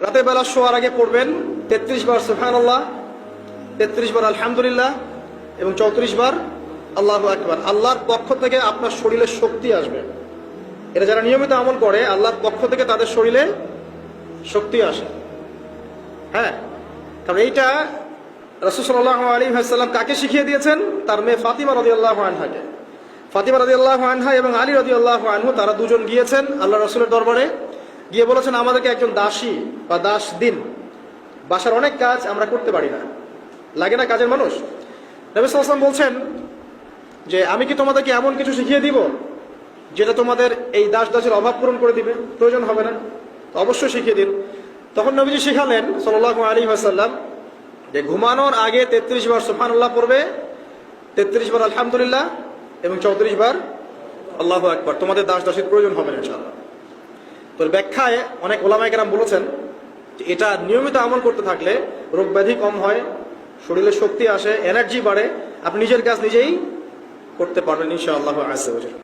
রাতের বেলা শোয়ার আগে পড়বেন 33 বার সুবহানাল্লাহ, 33 বার আলহামদুলিল্লাহ এবং 34 বার আল্লাহু আকবার। আল্লাহর পক্ষ থেকে আপনার শরীরে শক্তি আসবে। এটা যারা নিয়মিত আমল করে আল্লাহর পক্ষ থেকে তাদের শরীরে শক্তি আসে। হ্যাঁ, কারণ এইটা রাসূল সাল্লাল্লাহু আলাইহি ওয়াসাল্লাম কাকে শিখিয়ে দিয়েছেন? তার মেয়ে ফাতিমা রাদিয়াল্লাহু আনহাকে। ফাতিমা রাদিয়াল্লাহু আনহা এবং আলী রাদিয়াল্লাহু আনহু তারা দুজন গিয়েছেন আল্লাহ রাসূলের দরবারে, গিয়ে বলেছেন আমাদেরকে একজন দাসী বা দাস দিন, বাসার অনেক কাজ আমরা করতে পারি না, লাগে না কাজের মানুষ। নবী সাল্লাল্লাহু আলাইহি ওয়াসাল্লাম বলছেন যে আমি কি তোমাদেরকে এমন কিছু শিখিয়ে দিব যেটা তোমাদের এই দাস দাসের অভাব পূরণ করে দিবে, প্রয়োজন হবে না? তো অবশ্যই শিখিয়ে দিন। তখন নবীজি শিখালেন সাল্লাল্লাহু আলাইহি ওয়াসাল্লাম যে ঘুমানোর আগে 33 বার সুবহানাল্লাহ পড়বে, 33 বার আলহামদুলিল্লাহ এবং 34 বার আল্লাহু আকবার। তোমাদের দাস দাসের প্রয়োজন হবে না ইনশাআল্লাহ। তো ব্যাখ্যায় অনেক ওলামায়ে কেরাম বলেছেন যে এটা নিয়মিত আমল করতে থাকলে রোগ ব্যাধি কম হয়, শরীরে শক্তি আসে, এনার্জি বাড়ে, আপনি নিজের কাজ নিজেই করতে পারবেন ইনশাআল্লাহ আযজা ওয়া জাল্লা।